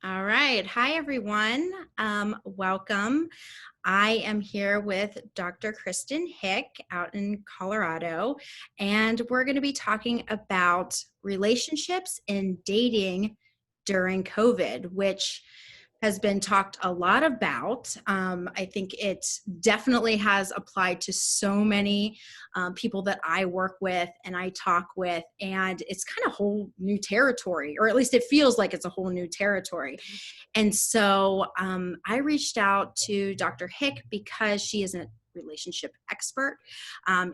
All right. Hi, everyone. Welcome. I am here with Dr. Kristen Hick out in Colorado, and we're going to be talking about relationships and dating during COVID, which has been talked a lot about. I think it definitely has applied to so many people that I work with and I talk with, and it's kind of whole new territory, or at least it feels like it's a whole new territory. And so I reached out to Dr. Hick because she is a relationship expert.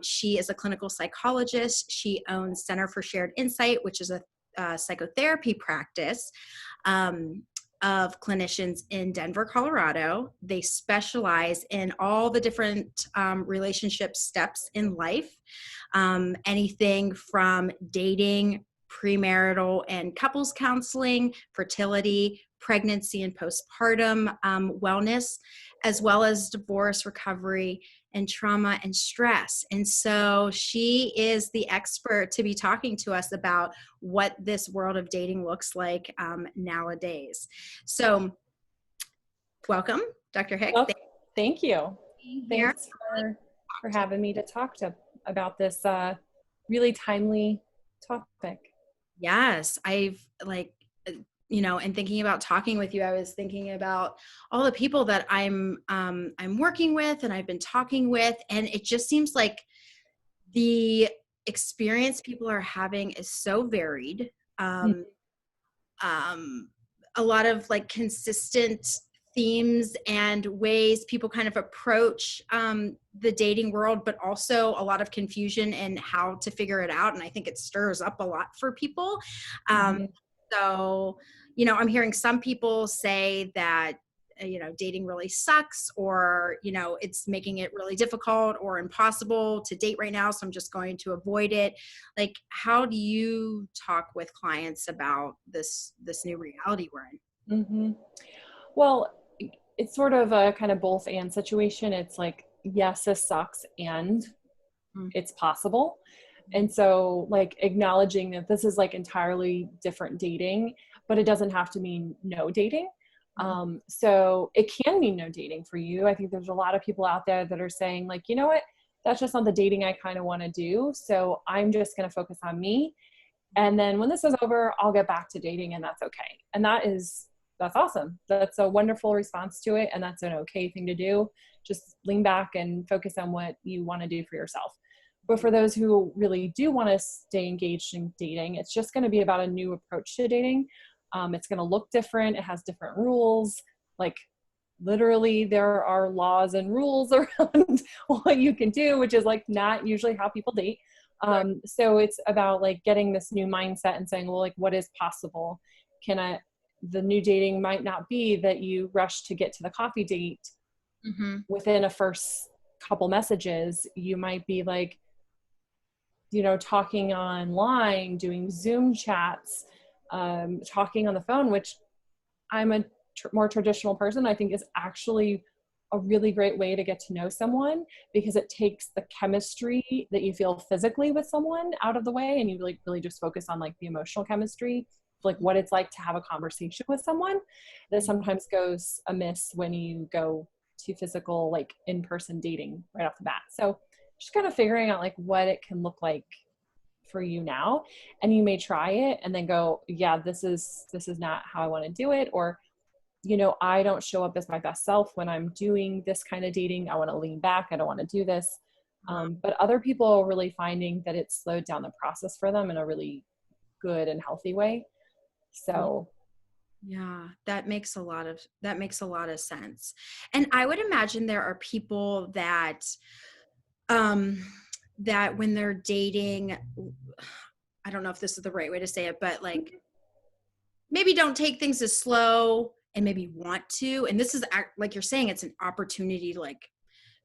She is a clinical psychologist. She owns Center for Shared Insight, which is a psychotherapy practice of clinicians in Denver, Colorado. They specialize in all the different relationship steps in life, anything from dating, premarital and couples counseling, fertility, pregnancy and postpartum wellness, as well as divorce, recovery, and trauma and stress. And so she is the expert to be talking to us about what this world of dating looks like nowadays. So welcome, Dr. Hick. Well, thank you. Here. Thanks for having me to talk about this really timely topic. Yes, I've and thinking about talking with you, I was thinking about all the people that I'm working with and I've been talking with, and it just seems like the experience people are having is so varied. A lot of like consistent themes and ways people kind of approach the dating world, but also a lot of confusion in how to figure it out. And I think it stirs up a lot for people. So, I'm hearing some people say that, dating really sucks, or, it's making it really difficult or impossible to date right now. So I'm just going to avoid it. Like, how do you talk with clients about this new reality we're in? Well, it's sort of a kind of both and situation. It's like, yes, this sucks and it's possible. And so like acknowledging that this is like entirely different dating, but it doesn't have to mean no dating. So it can mean no dating for you. I think there's a lot of people out there that are saying like, you know what, that's just not the dating I kind of want to do. So I'm just going to focus on me. And then when this is over, I'll get back to dating, and that's okay. And that's awesome. That's a wonderful response to it. And that's an okay thing to do. Just lean back and focus on what you want to do for yourself. But for those who really do want to stay engaged in dating, it's just going to be about a new approach to dating. It's going to look different. It has different rules. Like literally there are laws and rules around what you can do, which is like not usually how people date. So it's about like getting this new mindset and saying, well, like what is possible? The new dating might not be that you rush to get to the coffee date within a first couple messages. You might be like, talking online, doing Zoom chats, talking on the phone, which I'm a more traditional person. I think is actually a really great way to get to know someone, because it takes the chemistry that you feel physically with someone out of the way, and you really just focus on like the emotional chemistry, like what it's like to have a conversation with someone that sometimes goes amiss when you go to physical, like in-person dating right off the bat. So just kind of figuring out like what it can look like for you now. And you may try it and then go, yeah, this is not how I want to do it. Or, I don't show up as my best self when I'm doing this kind of dating. I want to lean back. I don't want to do this. But other people are really finding that it's slowed down the process for them in a really good and healthy way. So yeah, that makes a lot of sense. And I would imagine there are people that that when they're dating, I don't know if this is the right way to say it, but like maybe don't take things as slow and maybe want to. And this is like you're saying, it's an opportunity to like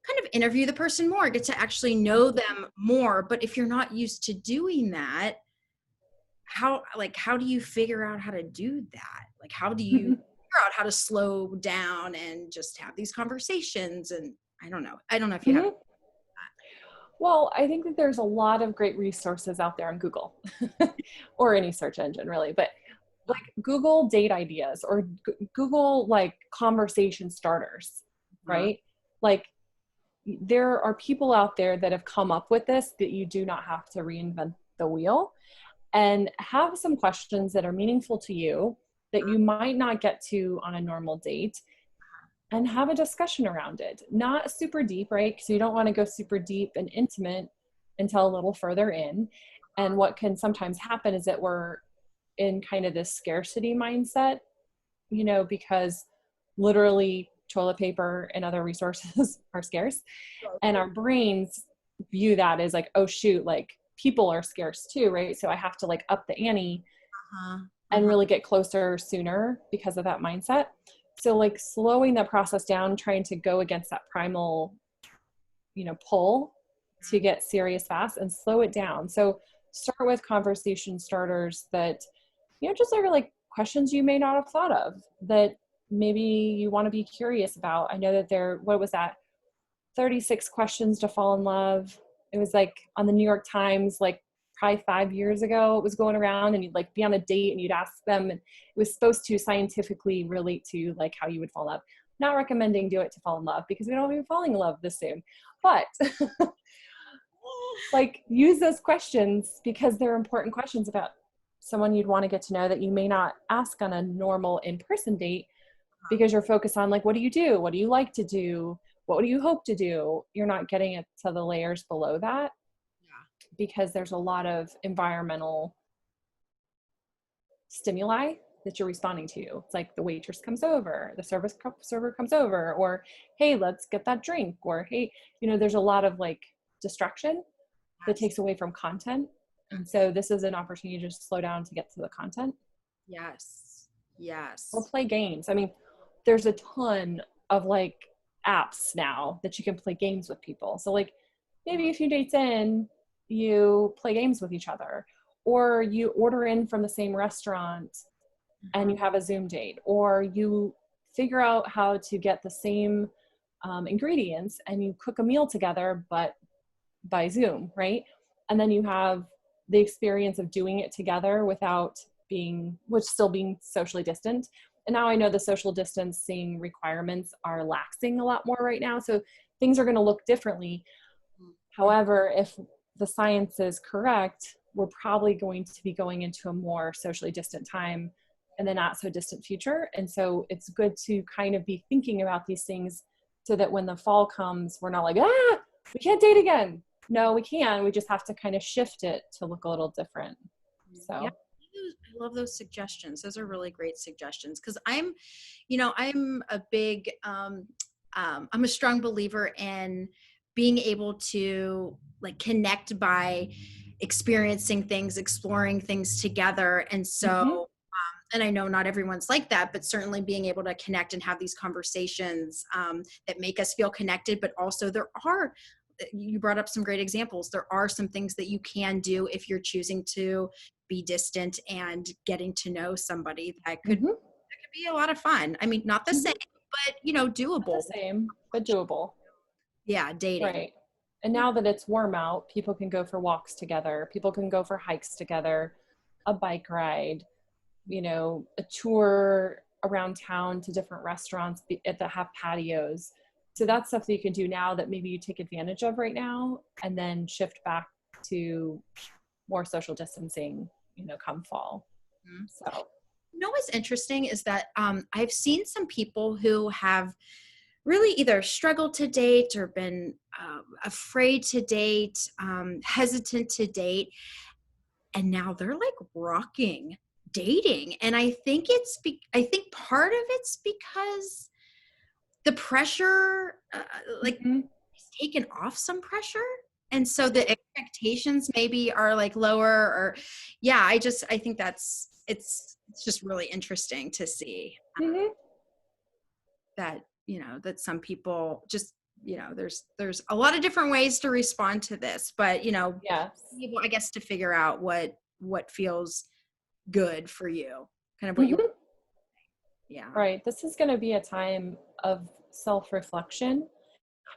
kind of interview the person more, get to actually know them more. But if you're not used to doing that, how do you figure out how to do that? Like, how do you figure out how to slow down and just have these conversations? And I don't know if you have. Well, I think that there's a lot of great resources out there on Google or any search engine really. But like Google date ideas or Google like conversation starters, right? Like there are people out there that have come up with this, that you do not have to reinvent the wheel, and have some questions that are meaningful to you that you might not get to on a normal date, and have a discussion around it. Not super deep, right? Because you don't want to go super deep and intimate until a little further in. And what can sometimes happen is that we're in kind of this scarcity mindset, because literally toilet paper and other resources are scarce. And our brains view that as like, oh shoot, like people are scarce too, right? So I have to like up the ante and really get closer sooner because of that mindset. So like slowing that process down, trying to go against that primal, pull to get serious fast, and slow it down. So start with conversation starters that, just are like questions you may not have thought of that maybe you want to be curious about. I know that what was that? 36 questions to fall in love. It was like on the New York Times, like probably 5 years ago, it was going around, and you'd like be on a date and you'd ask them, and it was supposed to scientifically relate to like how you would fall in love. Not recommending do it to fall in love, because we don't be falling in love this soon, but like use those questions because they're important questions about someone you'd want to get to know that you may not ask on a normal in-person date, because you're focused on like, what do you do? What do you like to do? What do you hope to do? You're not getting it to the layers below that, because there's a lot of environmental stimuli that you're responding to. It's like the waitress comes over, the server comes over, or hey, let's get that drink, or hey, there's a lot of like distraction that takes away from content. And so this is an opportunity to just slow down to get to the content. Yes. Or play games. I mean, there's a ton of like apps now that you can play games with people. So like maybe a few dates in, you play games with each other, or you order in from the same restaurant and you have a Zoom date, or you figure out how to get the same ingredients and you cook a meal together, but by Zoom, right? And then you have the experience of doing it together still being socially distant. And now I know the social distancing requirements are laxing a lot more right now. So things are going to look differently. However, if the science is correct, we're probably going to be going into a more socially distant time in the not so distant future. And so it's good to kind of be thinking about these things so that when the fall comes, we're not like, we can't date again. No, we can. We just have to kind of shift it to look a little different. So yeah, I love those suggestions. Those are really great suggestions, because I'm a big I'm a strong believer in being able to like connect by experiencing things, exploring things together. And so and I know not everyone's like that, but certainly being able to connect and have these conversations that make us feel connected. But also you brought up some great examples. There are some things that you can do if you're choosing to be distant and getting to know somebody that could be a lot of fun. I mean, not the same, but not the doable. same, but doable. Yeah, dating. Right. And now that it's warm out, people can go for walks together. People can go for hikes together, a bike ride, a tour around town to different restaurants that have patios. So that's stuff that you can do now that maybe you take advantage of right now, and then shift back to more social distancing, come fall. So, What's interesting is that I've seen some people who have really either struggled to date or been afraid to date, hesitant to date, and now they're like rocking dating. And I think I think part of it's because the pressure, is taken off some pressure. And so the expectations maybe are like lower, or I think it's just really interesting to see that, that some people just, there's a lot of different ways to respond to this, but, yes. people, I guess, to figure out what feels good for you, kind of what you, Right. This is going to be a time of self-reflection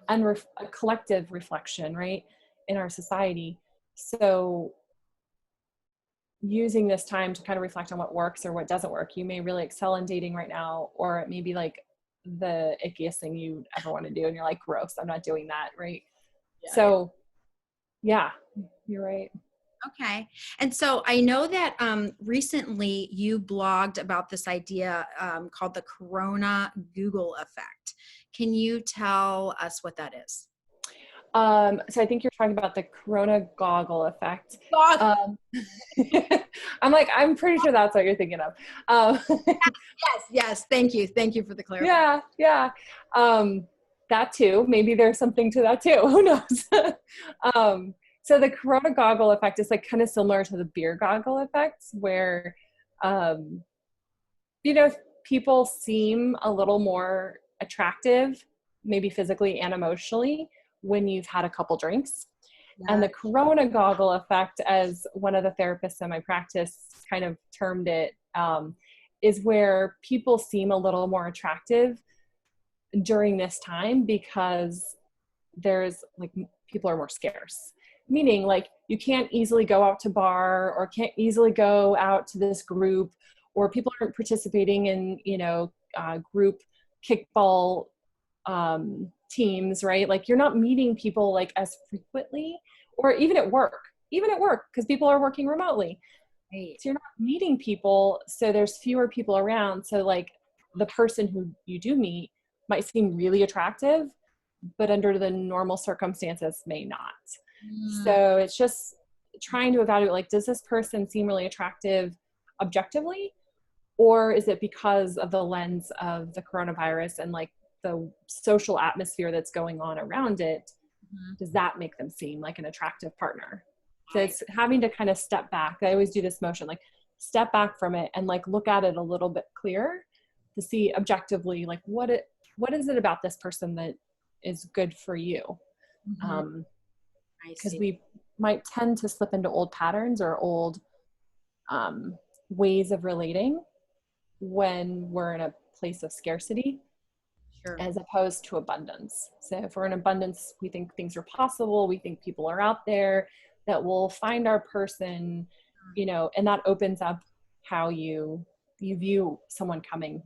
and a collective reflection, right, in our society. So using this time to kind of reflect on what works or what doesn't work. You may really excel in dating right now, or it may be like the ickiest thing you ever want to do. And you're like, gross, I'm not doing that. Right. Yeah. So yeah, you're right. Okay. And so I know that recently you blogged about this idea called the Corona Google effect. Can you tell us what that is? So I think you're talking about the Corona goggle effect. Gog- Um, I'm like, I'm pretty sure that's what you're thinking of. Yes, yes. Thank you. Thank you for the clarification. Yeah, yeah. That too. Maybe there's something to that too. Who knows? So the Corona goggle effect is like kind of similar to the beer goggle effect, where um, you know, people seem a little more attractive, maybe physically and emotionally, when you've had a couple drinks. And Yeah. the Corona goggle effect, as one of the therapists in my practice kind of termed it, is where people seem a little more attractive during this time because there's like people are more scarce. Meaning like you can't easily go out to bar or can't easily go out to this group, or people aren't participating in, group kickball teams, right? Like you're not meeting people like as frequently, or even at work, because people are working remotely. Right. So you're not meeting people. So there's fewer people around. So like the person who you do meet might seem really attractive, but under the normal circumstances may not. Mm, So it's just trying to evaluate, like, does this person seem really attractive objectively? Or is it because of the lens of the coronavirus and like the social atmosphere that's going on around it? mhm. Does that make them seem like an attractive partner? So Right. it's having to kind of step back. I always do this motion, like step back from it and like look at it a little bit clearer to see objectively, like what is it about this person that is good for you? Mhm. I Because see. we might tend to slip into old patterns or old ways of relating when we're in a place of scarcity Sure. as opposed to abundance. So if we're in abundance, we think things are possible, we think people are out there, that we'll find our person, and that opens up how you view someone coming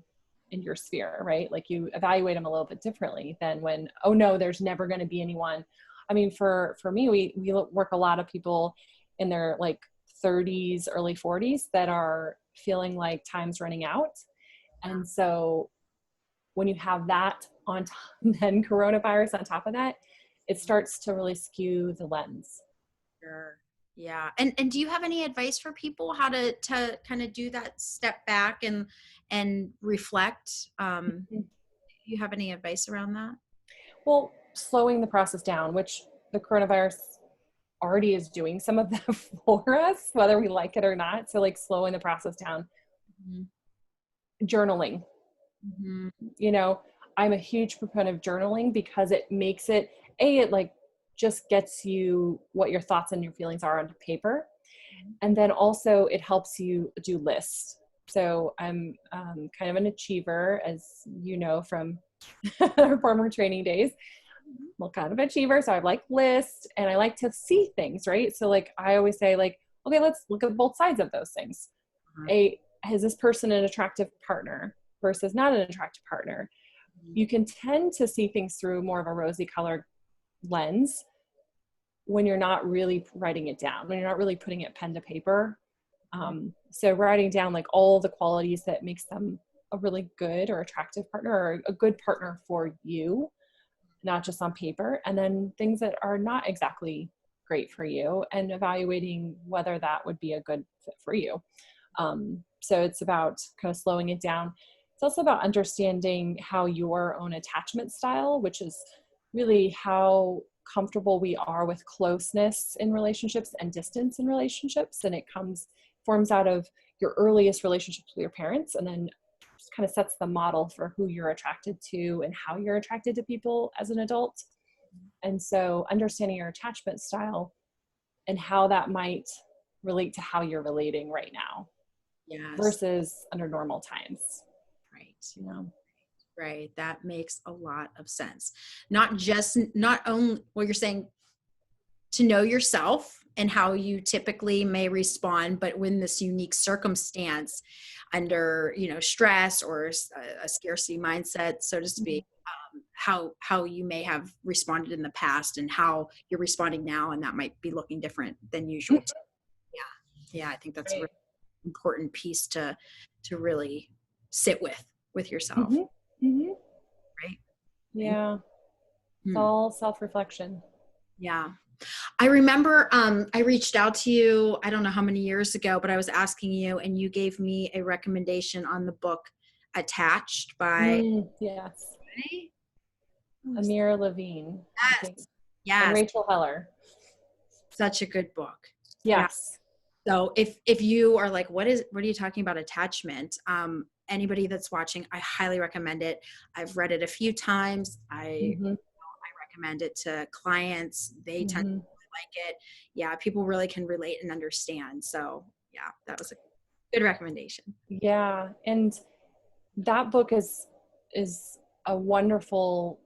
in your sphere, right? Like you evaluate them a little bit differently than when, oh no, there's never going to be anyone. I mean, for me, we work a lot of people in their like 30s, early 40s that are feeling like time's running out. And so when you have that on top, then coronavirus on top of that, it starts to really skew the lens. Sure. Yeah. And do you have any advice for people how to kind of do that step back and reflect? Do you have any advice around that? Well, slowing the process down, which the coronavirus already is doing some of that for us, whether we like it or not. So like slowing the process down, Mhm. journaling, Mhm. you know, I'm a huge proponent of journaling because it makes it like just gets you what your thoughts and your feelings are onto paper. And then also it helps you do lists. So I'm kind of an achiever, as you know, from our former training days. Well, kind of achiever. So I like lists and I like to see things, right? So like I always say like, okay, let's look at both sides of those things. Uh-huh. Is this person an attractive partner versus not an attractive partner? Mhm. You can tend to see things through more of a rosy colored lens when you're not really writing it down, when you're not really putting it pen to paper. So writing down like all the qualities that makes them a really good or attractive partner, or a good partner for you, not just on paper, and then things that are not exactly great for you, and evaluating whether that would be a good fit for you. So it's about kind of slowing it down. It's also about understanding how your own attachment style, which is really how comfortable we are with closeness in relationships and distance in relationships. And it forms out of your earliest relationships with your parents, and then just kind of sets the model for who you're attracted to and how you're attracted to people as an adult. And so understanding your attachment style and how that might relate to how you're relating right now Yes. versus under normal times, Right. you know. Right. That makes a lot of sense. Not only what you're saying, to know yourself and how you typically may respond, but when this unique circumstance under, stress or a scarcity mindset, so to speak, how you may have responded in the past and how you're responding now, and that might be looking different than usual too. Yeah, I think that's a Right. really important piece to really sit with yourself, Mm-hmm. Mm-hmm. right? Yeah. It's Hmm. all self-reflection. Yeah. I remember I reached out to you, I don't know how many years ago, but I was asking you and you gave me a recommendation on the book Attached by Yes. who was Amir Levine, I that? think, and Yes, Rachel Heller. such a good book. Yeah. Yes. So if you are like, what are you talking about attachment? Anybody that's watching, I highly recommend it. I've read it a few times. I Mm-hmm. recommend it to clients. They tend to Mm-hmm. like it. Yeah, people really can relate and understand. So yeah, that was a good recommendation. Yeah. And that book is a wonderful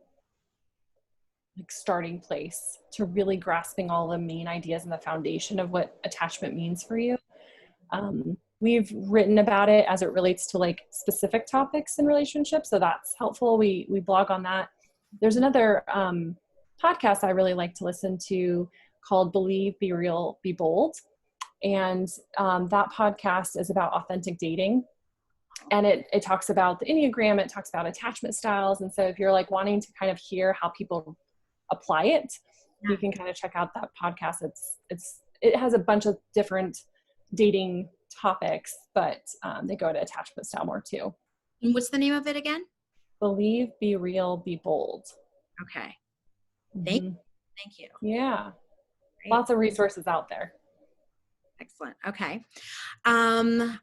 like starting place to really grasping all the main ideas and the foundation of what attachment means for you. We've written about it as it relates to like specific topics in relationships, so that's helpful. We blog on that. There's another podcast I really like to listen to called Believe, Be Real, Be Bold, and that podcast is about authentic dating, and it talks about the Enneagram, it talks about attachment styles, and so if you're like wanting to kind of hear how people apply it, you can kind of check out that podcast. It has a bunch of different dating topics, but they go to attachment style more too. And what's the name of it again? Believe, be real, be bold. Okay. Thank Mm-hmm. thank you. Yeah, Great. lots of resources out there. Excellent. Okay. On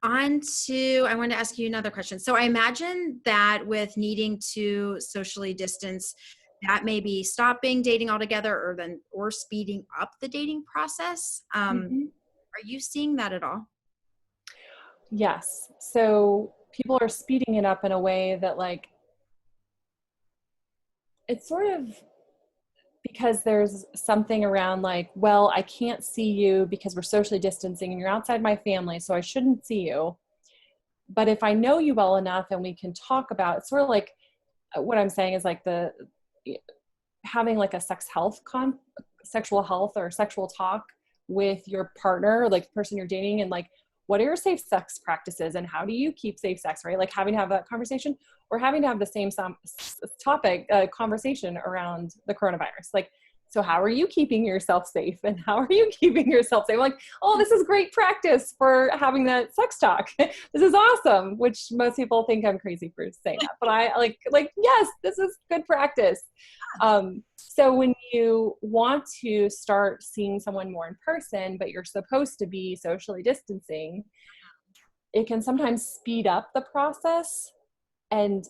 to, I want to ask you another question. So I imagine that with needing to socially distance, that may be stopping dating altogether or speeding up the dating process. Mm-hmm. Are you seeing that at all? Yes, so people are speeding it up in a way that like it's sort of because there's something around like, well, I can't see you because we're socially distancing and you're outside my family, so I shouldn't see you. But if I know you well enough and we can talk about, it's sort of like what I'm saying is like the having like a sexual health or sexual talk with your partner, like the person you're dating, and like what are your safe sex practices and how do you keep safe sex, right? Like having to have that conversation, or having to have the same topic conversation around the coronavirus. Like, so how are you keeping yourself safe and how are you keeping yourself safe? Like, oh, this is great practice for having that sex talk. This is awesome, which most people think I'm crazy for saying that, but I like, yes, this is good practice. So when you want to start seeing someone more in person, but you're supposed to be socially distancing, it can sometimes speed up the process and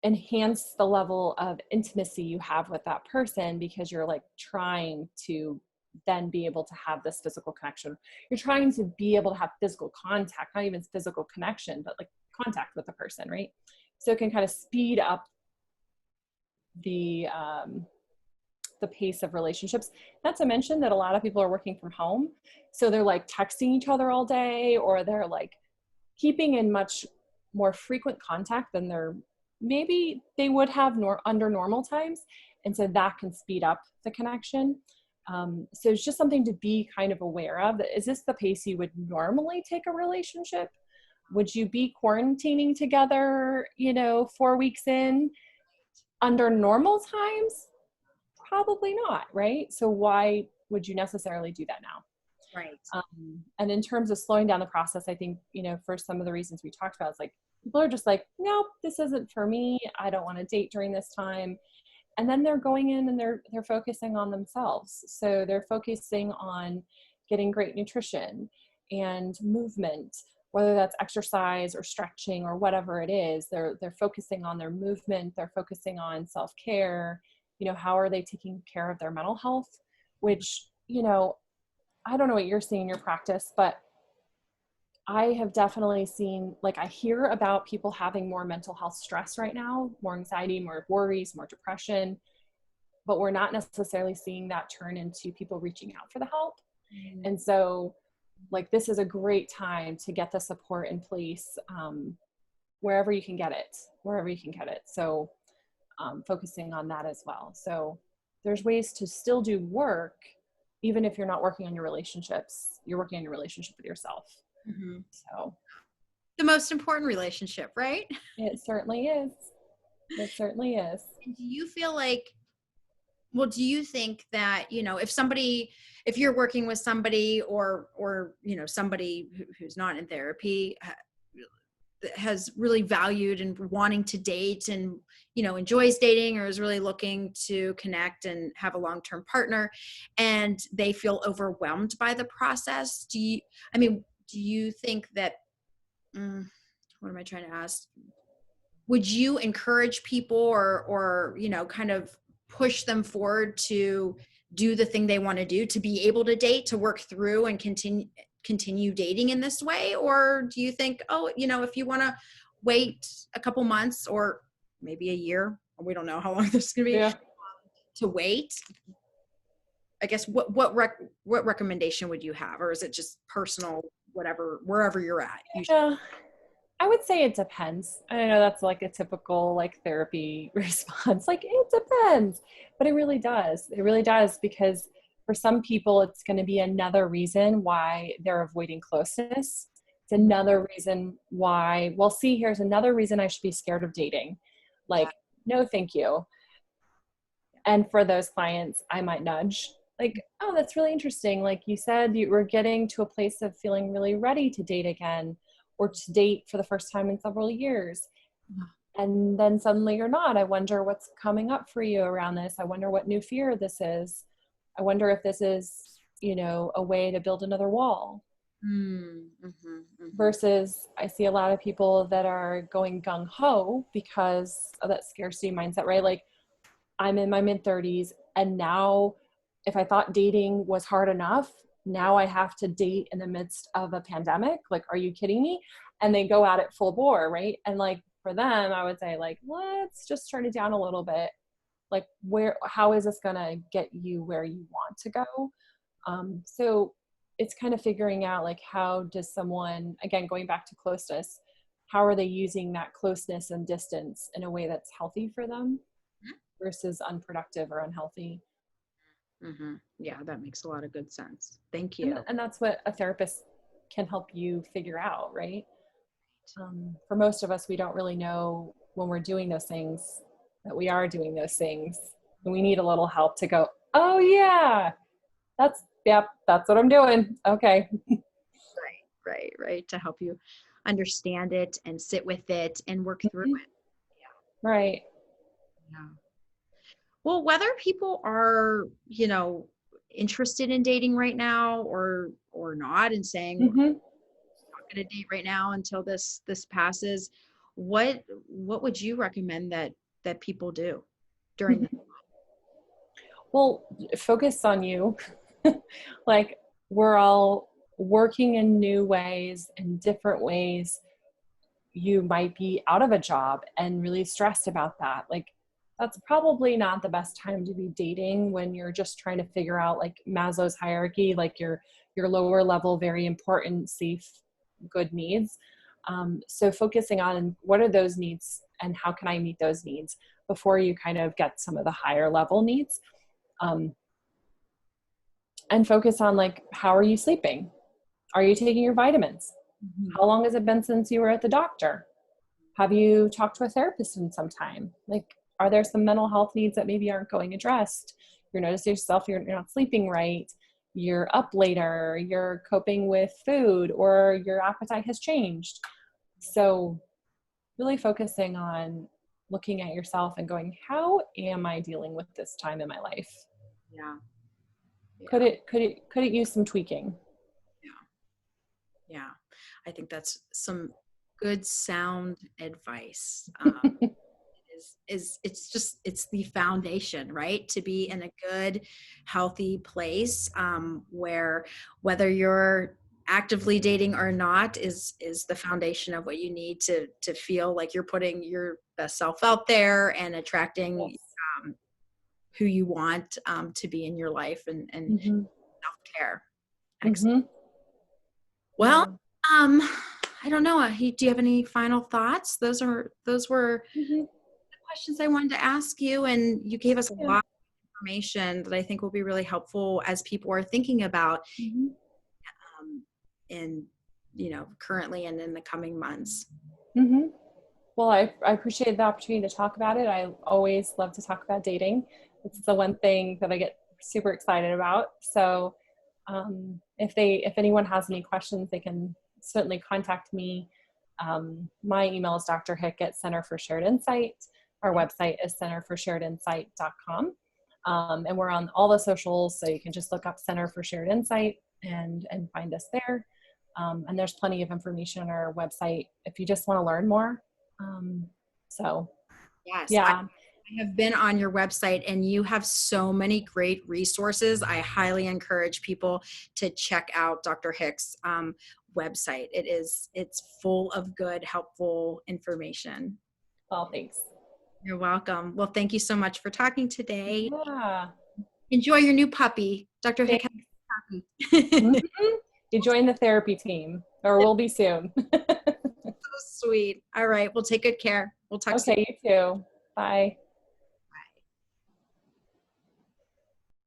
enhance the level of intimacy you have with that person, because you're like trying to then be able to have this physical connection. You're trying to be able to have physical contact, not even physical connection, but like contact with the person, right? So it can kind of speed up the pace of relationships. Not to mention that a lot of people are working from home, so they're like texting each other all day, or they're like keeping in much more frequent contact than maybe they would have under normal times, and so that can speed up the connection. So it's just something to be kind of aware of. Is this the pace you would normally take a relationship? Would you be quarantining together, 4 weeks in? Under normal times, probably not, right? So why would you necessarily do that now? Right. And in terms of slowing down the process, I think, for some of the reasons we talked about, it's like people are just like, nope, this isn't for me. I don't want to date during this time. And then they're going in and they're focusing on themselves. So they're focusing on getting great nutrition and movement, whether that's exercise or stretching or whatever it is. They're focusing on their movement. They're focusing on self-care. How are they taking care of their mental health? Which, I don't know what you're seeing in your practice, but I have definitely seen, like, I hear about people having more mental health stress right now, more anxiety, more worries, more depression. but we're not necessarily seeing that turn into people reaching out for the help. Mm. And so like, this is a great time to get the support in place, wherever you can get it. So focusing on that as well. So there's ways to still do work, even if you're not working on your relationships, you're working on your relationship with yourself. Mm-hmm. So The most important relationship, right? it certainly is. It certainly is. And do you feel like, well, do you think that, if you're working with somebody or, somebody who's not in therapy has really valued and wanting to date and, enjoys dating or is really looking to connect and have a long-term partner and they feel overwhelmed by the process? Do you think that, what am I trying to ask? Would you encourage people or kind of push them forward to do the thing they want to do, to be able to date, to work through and continue dating in this way? Or do you think, if you want to wait a couple months or maybe a year, we don't know how long this is going to be, Yeah. to wait? I guess what recommendation would you have? Or is it just personal, whatever, wherever you're at? Yeah. I would say it depends. I know that's like a typical like therapy response. Like, it depends, but it really does. It really does, because for some people, it's going to be another reason why they're avoiding closeness. It's another reason why, well, see, here's another reason I should be scared of dating. Yeah. Like, no, thank you. And for those clients, I might nudge like, oh, that's really interesting. Like you said, you were getting to a place of feeling really ready to date again, or to date for the first time in several years. And then suddenly you're not. I wonder what's coming up for you around this. I wonder what new fear this is. I wonder if this is, a way to build another wall. Mm-hmm, mm-hmm. Versus I see a lot of people that are going gung ho because of that scarcity mindset, right? Like, I'm in my mid 30s and now if I thought dating was hard enough, now I have to date in the midst of a pandemic. Like, are you kidding me? And they go at it full bore, right? And like, for them, I would say like, let's just turn it down a little bit. Like, how is this gonna get you where you want to go? So it's kind of figuring out like, how does someone, again, going back to closeness, how are they using that closeness and distance in a way that's healthy for them versus unproductive or unhealthy? Mm-hmm. Yeah, that makes a lot of good sense. Thank you. And that's what a therapist can help you figure out, right? For most of us, we don't really know when we're doing those things that we are doing those things. And we need a little help to go, oh yeah, that's what I'm doing. Okay. Right. To help you understand it and sit with it and work through Mhm. it. Right. Yeah. Well, whether people are, interested in dating right now or not and saying we're Hmm. not going to date right now until this passes, what would you recommend that people do during this? Well, focus on you. Like, we're all working in new ways, in different ways. You might be out of a job and really stressed about that. Like, that's probably not the best time to be dating when you're just trying to figure out like Maslow's hierarchy, like your lower level, very important, safe, good needs. So focusing on what are those needs and how can I meet those needs before you kind of get some of the higher level needs. Um, and focus on like, how are you sleeping? Are you taking your vitamins? Mhm. How long has it been since you were at the doctor? Have you talked to a therapist in some time? Like, are there some mental health needs that maybe aren't going addressed? You're noticing yourself, you're not sleeping right, you're up later, you're coping with food, or your appetite has changed. So really focusing on looking at yourself and going, how am I dealing with this time in my life? Yeah. Could Yeah. it use some tweaking? Yeah. I think that's some good sound advice. Is it's the foundation, right? To be in a good, healthy place, where whether you're actively dating or not is the foundation of what you need to feel like you're putting your best self out there and attracting Yes. who you want to be in your life and Mm-hmm. self-care. Excellent. Mm-hmm. Well, Yeah. I don't know. Do you have any final thoughts? Those were Mm-hmm. the questions I wanted to ask you, and you gave us a Yeah. lot of information that I think will be really helpful as people are thinking about Mm-hmm. in currently and in the coming months. Mm-hmm. Well, I appreciate the opportunity to talk about it. I always love to talk about dating. It's the one thing that I get super excited about. So if anyone has any questions, they can certainly contact me. My email is Dr. Hick at Center for Shared Insight. Our website is centerforsharedinsight.com. And we're on all the socials, so you can just look up Center for Shared Insight and find us there. And there's plenty of information on our website if you just want to learn more. So Yes, yeah. I have been on your website and you have so many great resources. I highly encourage people to check out Dr. Hick's website. It's full of good, helpful information. Well, thanks. You're welcome. Well, thank you so much for talking today. Yeah. Enjoy your new puppy. Dr. Hick Thanks. has a puppy. Mhm. You join the therapy team, or will be soon. So sweet. All right. Well, take good care. We'll talk soon. Okay, you too. Bye.